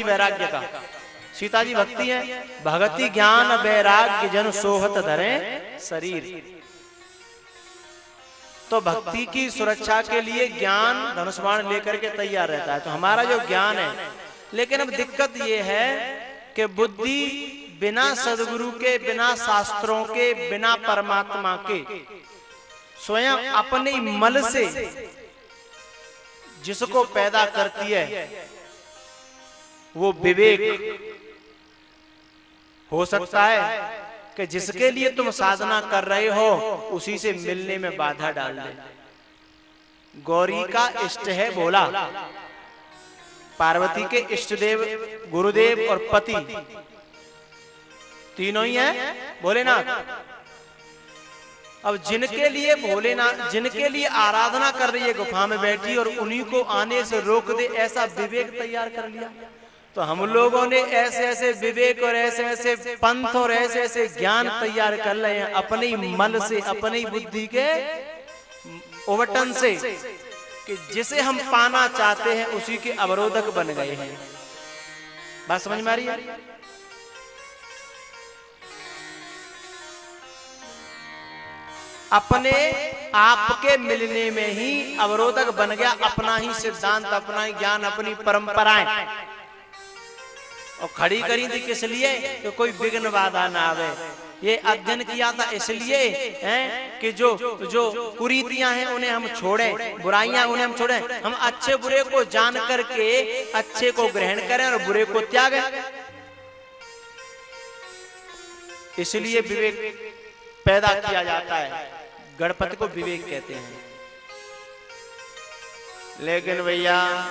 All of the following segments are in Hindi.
भक्ति वैराग्य का। सीता जी भक्ति है, भगति ज्ञान वैराग्य जन सोहत धरे शरीर। तो भक्ति की सुरक्षा के लिए ज्ञान धनुष बाण लेकर के तैयार रहता है। तो हमारा जो ज्ञान है, लेकिन अब दिक्कत ये है कि बुद्धि बिना सदगुरु के, बिना शास्त्रों के, बिना परमात्मा के, स्वयं अपने मल से जिसको पैदा करती है वो विवेक हो सकता है कि जिसके लिए तुम साधना कर रहे हो उसी से मिलने में बाधा डाल दे। गौरी का इष्ट है भोला, पार्वती के इष्ट देव गुरुदेव और पति तीनों ही हैं भोलेनाथ। अब जिनके लिए भोलेनाथ, जिनके लिए आराधना कर रही है गुफा में बैठी और उन्हीं को आने से रोक दे, ऐसा विवेक तैयार कर लिया। तो हम लोगों ने ऐसे ऐसे विवेक और ऐसे ऐसे पंथ और ऐसे ऐसे ज्ञान तैयार कर रहे हैं अपने ही मल से, अपने ही बुद्धि के उवटन से, कि जिसे हम पाना चाहते हैं उसी के अवरोधक बन गए हैं। बात समझ में आ रही है? अपने आपके मिलने में ही अवरोधक बन गया अपना ही सिद्धांत, अपना ही ज्ञान, अपनी परंपराएं, और खड़ी करी थी किस लिए? कि कोई विघ्न बाधा ना आवे। ये अध्ययन किया था इसलिए हैं कि जो कुरीतियां हैं उन्हें हम छोड़ें, बुराइयां उन्हें हम छोड़ें, हम अच्छे बुरे को जान करके अच्छे को ग्रहण करें और बुरे को त्यागें। इसलिए विवेक पैदा किया जाता है, गणपति को विवेक कहते हैं। लेकिन भैया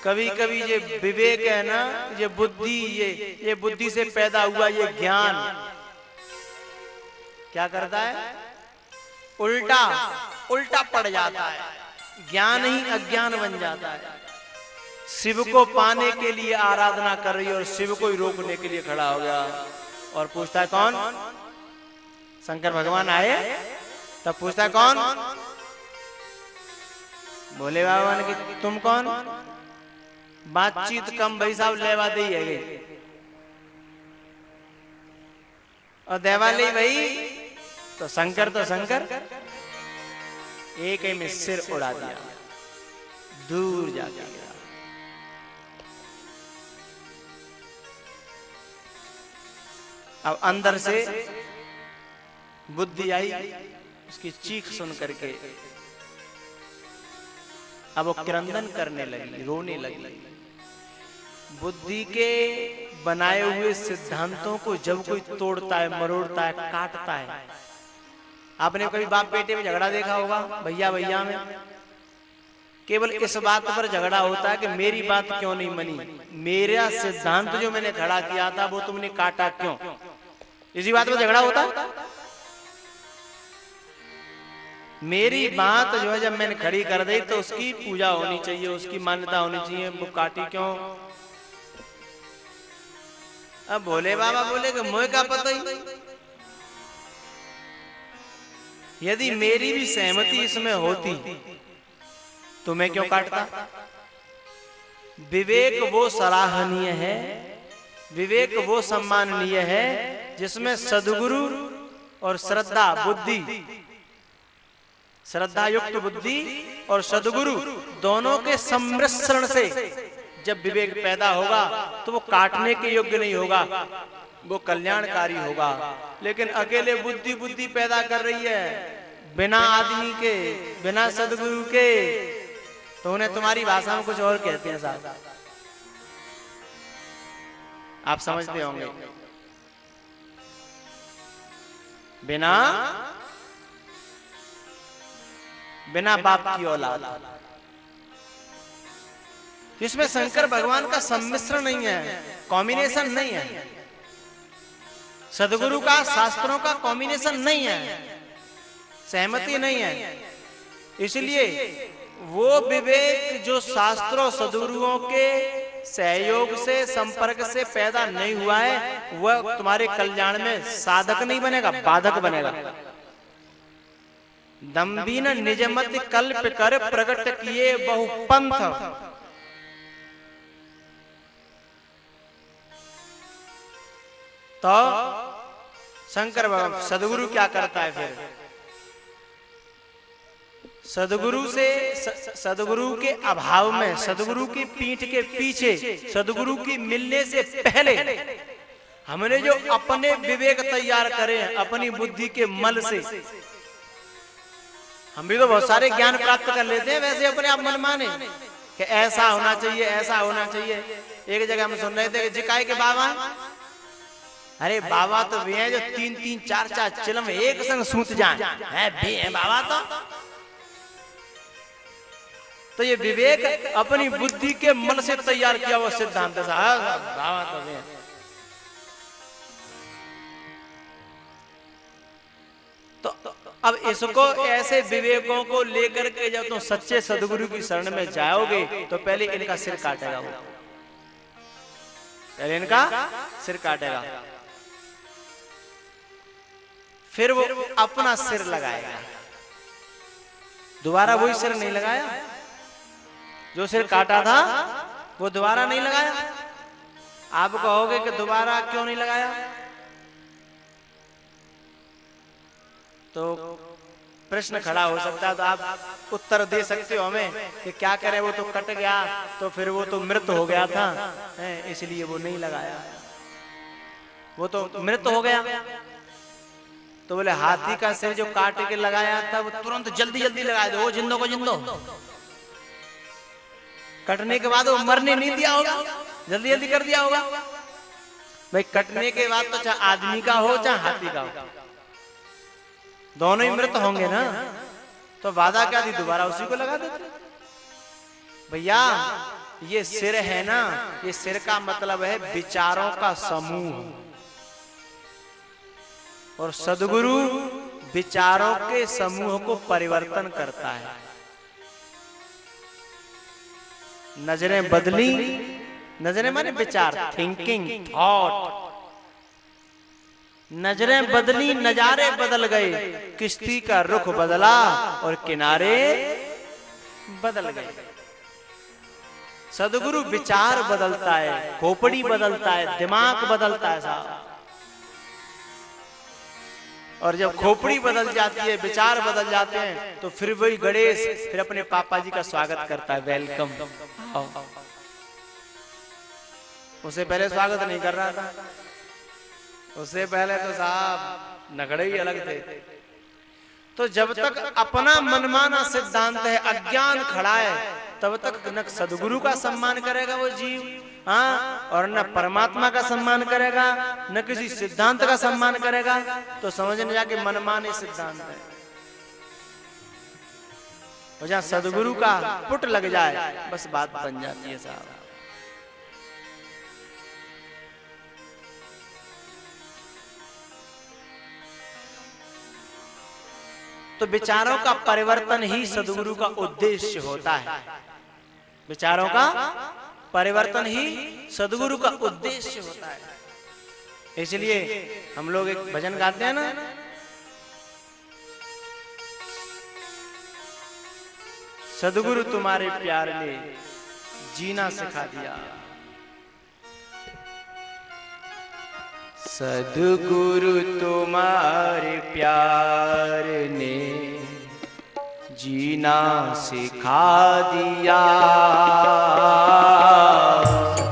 कभी कभी ये विवेक है ना, ये बुद्धि, ये बुद्धि से पैदा हुआ ये ज्ञान क्या करता है? उल्टा पड़ जाता है, ज्ञान ही अज्ञान बन जाता है। शिव को पाने के लिए आराधना कर रही है और शिव को ही रोकने के लिए खड़ा हो गया और पूछता है कौन? शंकर भगवान आए तब पूछता है कौन? भोले बाबा ने कि तुम कौन? बातचीत कम भाई साहब, लेवा दे है और देवालय भाई। तो शंकर एक ही में सिर उड़ा दिया, दूर जा गया। अब अंदर से बुद्धि आई, उसकी चीख सुन करके अब वो क्रंदन करने लगी, रोने लगी। बुद्धि के बनाए हुए सिद्धांतों को जब कोई तोड़ता है, मरोड़ता है, काटता है। आपने कभी बाप बेटे में झगड़ा देखा होगा, भैया भैया में केवल इस बात पर झगड़ा होता है कि मेरी बात क्यों नहीं मानी, मेरा सिद्धांत जो मैंने खड़ा किया था वो तुमने काटा क्यों, इसी बात पर झगड़ा होता है। मेरी बात जो है जब मैंने खड़ी कर दी तो उसकी पूजा होनी चाहिए, उसकी मान्यता होनी चाहिए, वो काटी क्यों? अब भोले बाबा बोले कि मुझे क्या पता ही, यदि मेरी भी सहमति इसमें होती तो मैं क्यों काटता? विवेक वो सराहनीय है, विवेक वो सम्माननीय है जिसमें सद्गुरु और श्रद्धा बुद्धि, श्रद्धा युक्त बुद्धि और सद्गुरु दोनों के सम्मिश्रण से जब विवेक पैदा होगा तो वो काटने के योग्य नहीं होगा, वो कल्याणकारी होगा। लेकिन अकेले बुद्धि पैदा कर रही है बिना आदमी के, बिना सद्गुरु के, तो उन्हें तुम्हारी भाषा में कुछ और कहते हैं साहब, आप समझते होंगे। बिना बाप की औलाद, इसमें शंकर भगवान का सम्मिश्रण नहीं है, कॉम्बिनेशन नहीं है, सद्गुरु का शास्त्रों का कॉम्बिनेशन नहीं है, सहमति नहीं है। इसलिए वो विवेक जो शास्त्रों सद्गुरुओं के सहयोग से, संपर्क से पैदा नहीं हुआ है, वह तुम्हारे कल्याण में साधक नहीं बनेगा, बाधक बनेगा। दम्भीन निजमति कल्प कर प्रकट किए बहुपंथ, तो शंकर भगवान सदगुरु क्या करता है फिर? सदगुरु के अभाव में, सदगुरु की पीठ के पीछे, सदगुरु की मिलने से पहले हमने जो अपने विवेक तैयार करे हैं अपनी बुद्धि के मल से, हम भी तो बहुत सारे ज्ञान प्राप्त कर लेते हैं वैसे अपने आप मन माने कि ऐसा होना चाहिए, ऐसा होना चाहिए। एक जगह हम सुन रहे थे कि जिकाई के बाबा, अरे बाबा तो वे हैं जो 3-3 4-4 चिलम एक संग सूत जाए है बाबा। तो ये विवेक अपनी बुद्धि के मन से तैयार किया हुआ सिद्धांत साहब बाबा तो वे। तो अब इसको ऐसे विवेकों को लेकर के जब तुम सच्चे सदगुरु की शरण में जाओगे तो पहले इनका सिर काटेगा वो, पहले इनका सिर काटेगा, फिर वो अपना सिर लगाएगा। दोबारा वही सिर नहीं लगाया, जो सिर काटा था वो दोबारा नहीं लगाया। आप कहोगे कि दोबारा क्यों नहीं लगाया? तो प्रश्न खड़ा हो सकता है, तो आप उत्तर दे सकते हो हमें कि क्या करें, वो तो कट गया, तो फिर वो तो मृत हो गया था इसलिए वो नहीं लगाया, वो तो मृत हो गया। तो बोले हाथी का सिर जो काट के लगाया था वो तुरंत जल्दी जल्दी लगा दो, वो जिंदो को जिंदो, कटने के बाद वो मरने नहीं दिया होगा, जल्दी जल्दी कर दिया होगा। भाई कटने के बाद तो चाहे आदमी का हो चाहे हाथी का हो, दोनों ही मृत होंगे ना, तो वादा क्या थी, दोबारा उसी को लगा देते। भैया ये सिर है ना, ये सिर का मतलब है विचारों का समूह, और सदगुरु विचारों के समूह को परिवर्तन करता है। नजरें बदली, नजरें माने विचार, थिंकिंग, थॉट, नजरें बदली, नजारे बदल गए, किश्ती का रुख बदला और किनारे बदल गए। सदगुरु विचार बदलता है, खोपड़ी बदलता है, दिमाग बदलता है साहब। और जब खोपड़ी बदल जाती है, विचार बदल जाते हैं, तो फिर वही गणेश फिर अपने पापा जी का स्वागत करता है, वेलकम। उसे पहले स्वागत नहीं कर रहा था, उससे पहले तो साहब नखड़े ही अलग थे। तो जब तक अपना मनमाना सिद्धांत है, अज्ञान खड़ा है, तब तक न सदगुरु का सम्मान करेगा वो जीव, हाँ, और न परमात्मा का सम्मान करेगा, न किसी सिद्धांत का सम्मान करेगा। तो समझने जाके मनमाने सिद्धांत है। और जहां सदगुरु का पुट लग जाए बस बात बन जाती है साहब। तो विचारों का परिवर्तन ही सदगुरु का उद्देश्य होता है, विचारों का परिवर्तन ही सदगुरु का उद्देश्य होता है। इसलिए हम लोग एक भजन गाते हैं ना, सदगुरु तुम्हारे प्यार ने जीना सिखा दिया, सदगुरु तुम्हारे प्यार ने जीना सिखा दिया,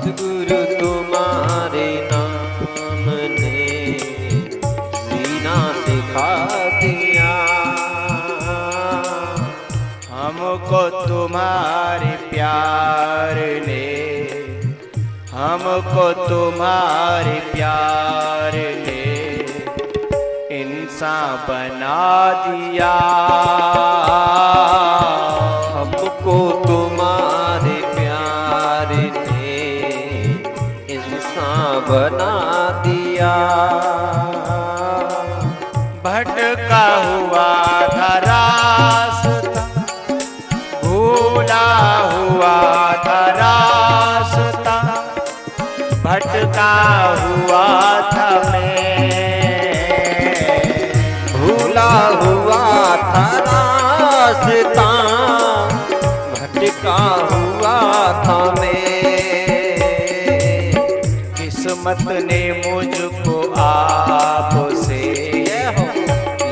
सदगुरु तुम्हारे नाम ने जीना सिखा दिया, हमको तुम्हारे प्यार ने, हमको तुम्हारे प्यार ने इंसान बना दिया, हमको तुम्हारे प्यार ने इंसान बना दिया, भटका हुआ था रास्ता, भूला हुआ था रास्ता, भटका हुआ था मैं, भूला हुआ था रास्ता, भटका हुआ था मैं, किस्मत ने मुझको आपसे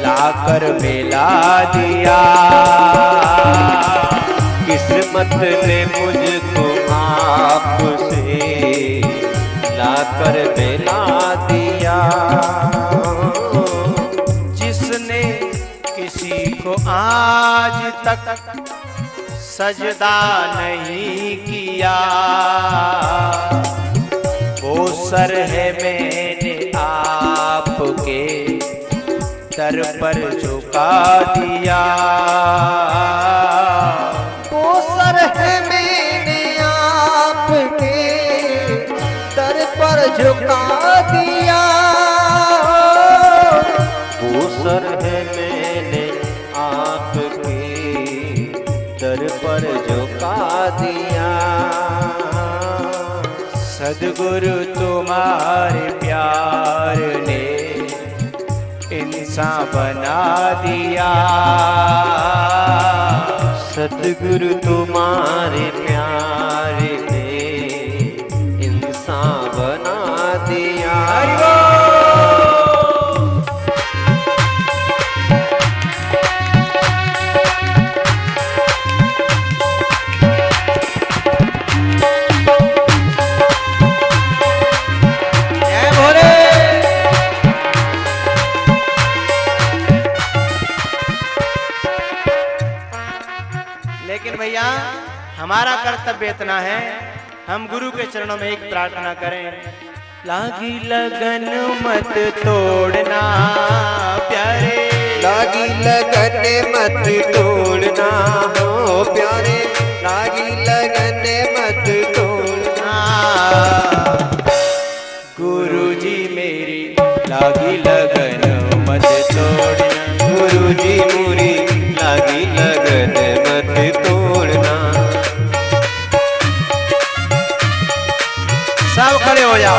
लाकर मिला दिया। किस्मत ने मुझको आपसे लाकर मिला दिया। जिसने किसी को आज तक सजदा नहीं किया, वो सर है मैंने आपके दर पर झुका दिया। वो सर है मैंने आपके दर पर झुका दिया। वो सर है मैंने आपके दर पर झुका दिया। सद्गुरु तुम्हारे प्यार ने इंसान बना दिया। सद्गुरु तुम्हारे प्यार ने इंसान बना दिया। लेकिन भैया हमारा कर्तव्य इतना है, हम गुरु के चरणों में एक प्रार्थना करें। लागी लगन मत तोड़ना प्यारे, लागी लगन मत तोड़ना हो प्यारे, लागी लगन मत तोड़ना। गुरुजी मेरी लागी लगन मत तोड़ना, गुरुजी मुरी लागी लगन मत तोड़ना। सब खड़े हो जाओ।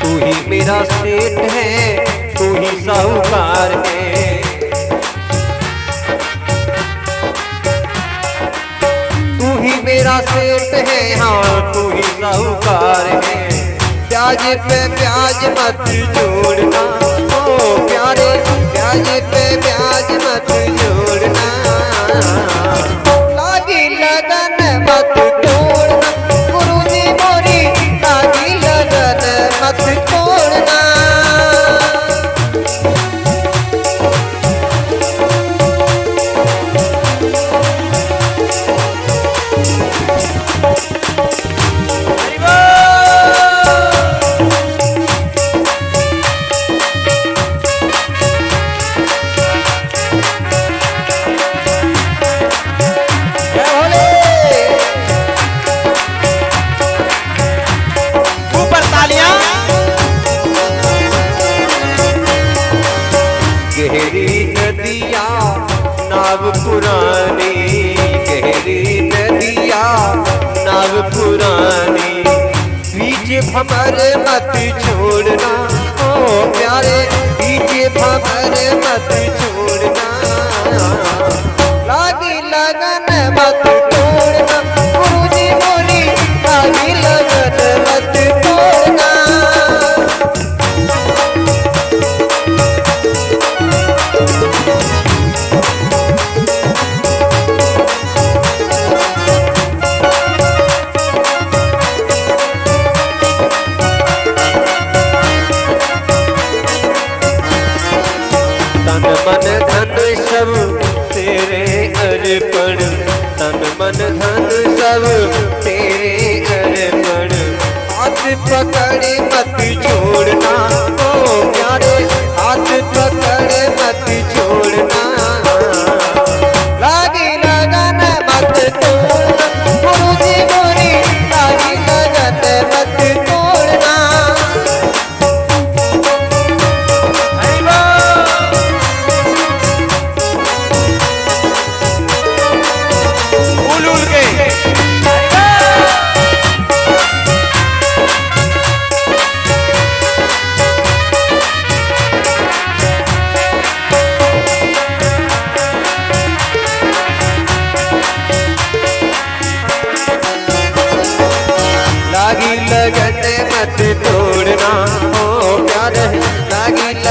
तू ही मेरा सेठ है, तू ही साहूकार है। तू ही मेरा सेठ है, हाँ तू ही साहूकार है। ब्याज पे ब्याज मत जोड़ना ओ प्यारे, ब्याज पे ब्याज मत जोड़ना। लागी लगन मत तोड़ना, गुरुजी मोरी लागी लगन मत तोड़ना। गहरी नदिया नाव पुरानी, गहरी नदिया नाव पुरानी। बीच भंवर मत छोड़ना ओ प्यारे, बीच भंवर मत छोड़ना। लागी लगन मत तोड़ना, गुरुजी मोरी लागी लगन मत तोड़ना। तन मन धन सब तेरे अर्पण, तन मन धन सब तेरे अर्पण। हाथ पकड़े मत छोड़ना ओ प्यारे, हाथ पकड़े मत छोड़ना। लागी लगन मत तोड़ना, गुरुजी मोरी लागी लगन मत तोड़ना।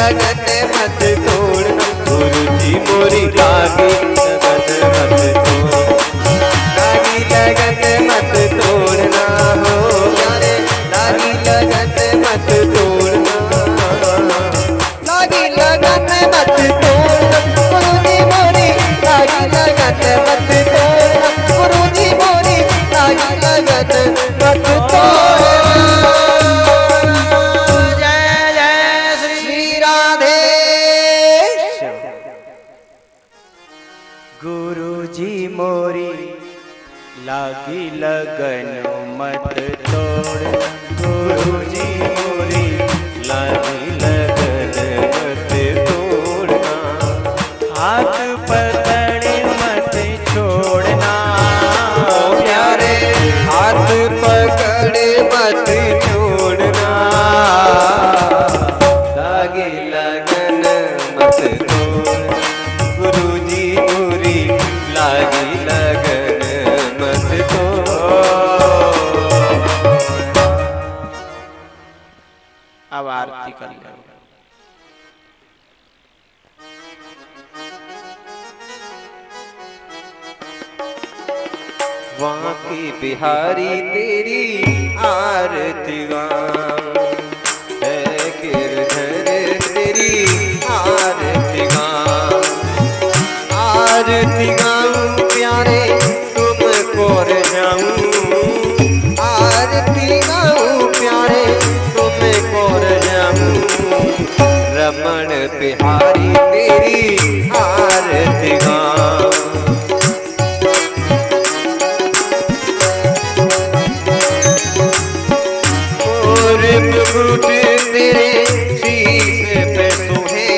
लगन मत तोड़ना, गुरु जी मोरी लागी लगन मत तोड़ना, लागी लगन मत तोड़ना हो प्यारे, लागी लगन मत तोड़ना, लागी लगन मत तोड़ना, गुरु जी मोरी लागी लगन मत तोड़ना, गुरु जी मोरी लागी लगन मत तोड़ना। गुरुजी मोरी लागी लगन मत तोड़, गुरुजी मोरी लागी लगन मत तोड़ना, हाथ पकड़े मत छोड़ना प्यारे, हाथ पकड़े मत छोड़ना, लागी लगन मत तोड़ना, गुरुजी मोरी लागी लगन मत तोड़ना। अब आरती कर ले। वहाँ की बिहारी तेरी आरती गाऊं, है गिरधर तेरी आरती गाऊं, आरती गाऊं प्यारे तुमको रजाऊं, आरती गाऊं प्यारे तुमको रजाऊं, रमण बिहारी तेरी आरती गाऊं। मुकुट तेरे शीश पे सोहे,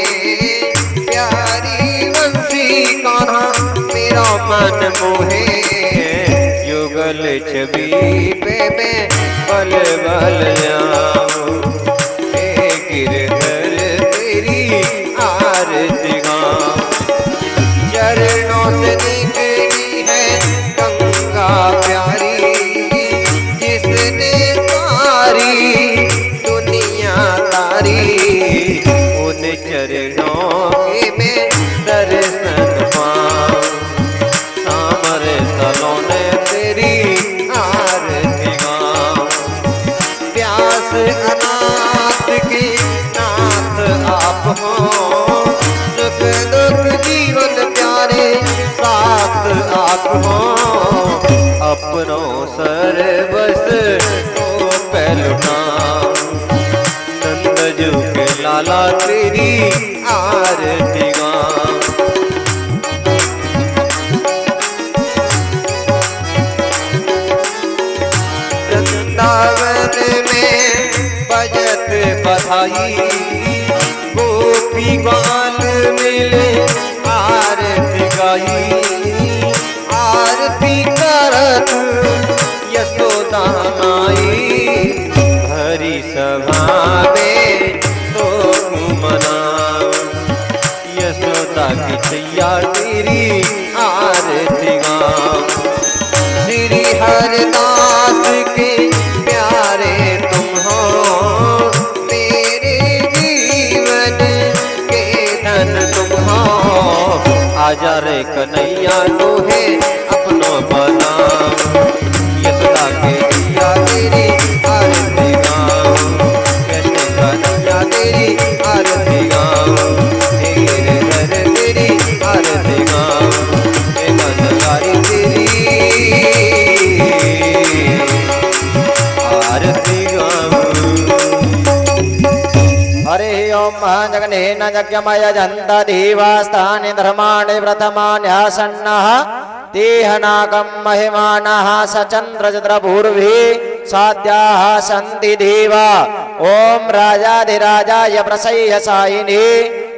प्यारी बंसी कान्हा मेरा मन मोहे, युगल छवि पे मैं बल बल जाऊं, हे गिरधर तेरी आरती गाऊं, चरणों से निकली है गंगा प्यारी, जिसने सारी दुनिया तारी, उन चरणों के मैं दर्शन पाऊं, सामर सलोने तेरी आरती गाऊं, प्यास अनाथ के नाथ आप हो, सुख दुख जीवन प्यारे साथ आप हो, अपनों सर्वस को पहलुटाऊं, नंदजू के लाला तेरी आरती गाऊं। वृंदावन में बजत बधाई, गोपी गान मिले आरती गाई, आरती करत यशोदा माई, हरि सभा में तो मनाओ, यशोदा की छैया तेरी आरती गाऊं, श्री हरदास के प्यारे तुम हो, मेरे जीवन के धन तुम हो, आजा रे कन्हैया तोहे अपनो बनाओ, यशोदा के दिया तेरी आरती गाऊं, कृष्ण कन्हैया तेरी आरती गाऊं, हे गिरधर तेरी आरती गाऊं, हे मनकारी तेरी आरती गाऊं। हरि ओम जगन्नेन यज्ञमय जन्त देवास्तानि धर्माणि व्रतमान्यासन्नः तेह नागं महिमानः सचन्द्रचन्द्रपूर्वे साध्याः सन्ति देवा। ओम राजाधिराजाय प्रसह्यसायिने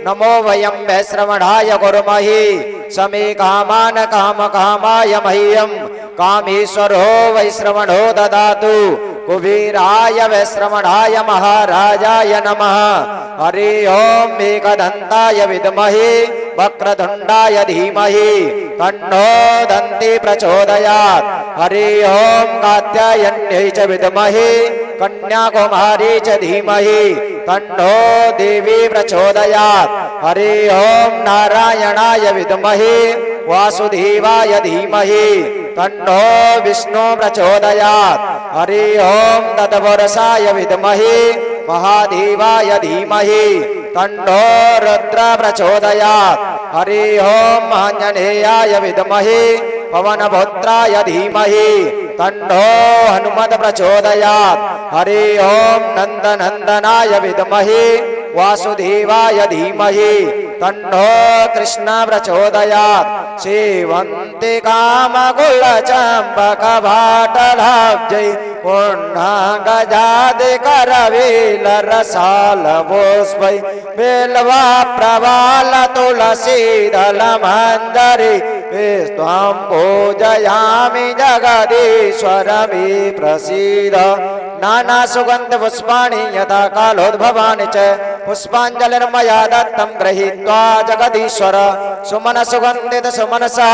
नमो वयं वैश्रवणाय कुर्महे समे कामान कामकामाय मह्यं कामेश्वरो वैश्रवणो ददातु कुबेराय वैश्रवणाय महाराजाय नमः। हरि ओम एकदन्ताय विद्महे वक्रतुण्डाय धीमहि तन्नो दन्ति प्रचोदयात्। हरि ओम कात्यायन्यै च विद्महे कन्याकुमारी च धीमहि तन्नो देवी प्रचोदयात्। हरि ओम नारायणाय विद्महे वासुदेवाय धीमहि तन्नो विष्णु प्रचोदयात्। हरि ओम तद्वर्षाय विद्महे महादेवाय धीमहि तन्नो रुद्र प्रचोदयात्। हरि ओम आंजनेयाय विद्महे पवनपुत्राय धीमहि तन्नो हनुमत् प्रचोदयात्। हरि ओम नंदनंदनाय विद्महे वासुदेवाय धीमहि तन्नो कृष्ण प्रचोदयात्। सेवन्ते कामकुलचम्पकभाटलाब्जै पूर्णाङ्गजादि करवेलरसालपुष्पै बेल्वा प्रवाल तुलसीदलमञ्जरी विस्त्वं पूजयामि जगदीश्वर मे प्रसीद। नाना सुगंध पुष्पाणि यथा कालोद्भवानि च पुष्पाञ्जलिर्मया दत्तं गृहीत्वा जगदीश्वर सुमन सुगंधित सुमनसा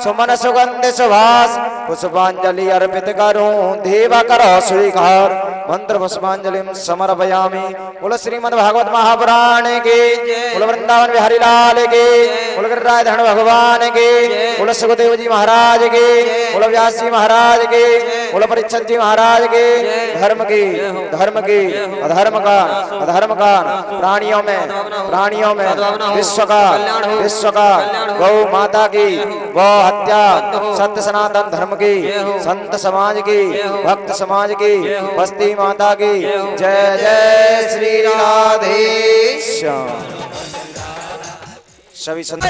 सुमन सुगंधि सुभाष पुष्पांजलि अर्पित करूं देव करो स्वीकार। मंत्र पुष्पांजलि समर्पयामि। बोलो श्रीमद्भागवत महापुराण की, बोलो वृंदावन बिहारी लाल की, बोलो गिरिराज धन भगवान की, बोलो सुखदेव जी महाराज की, बोलो व्यास जी महाराज की, बोलो परीक्षित जी महाराज की। धर्म की अधर्म का प्राणियों में विश्व का गौ माता की गौ हत्या सत्य सनातन धर्म की संत समाज की भक्त समाज की बस्ती माता की जय जय श्री राधेश्याम। सभी संत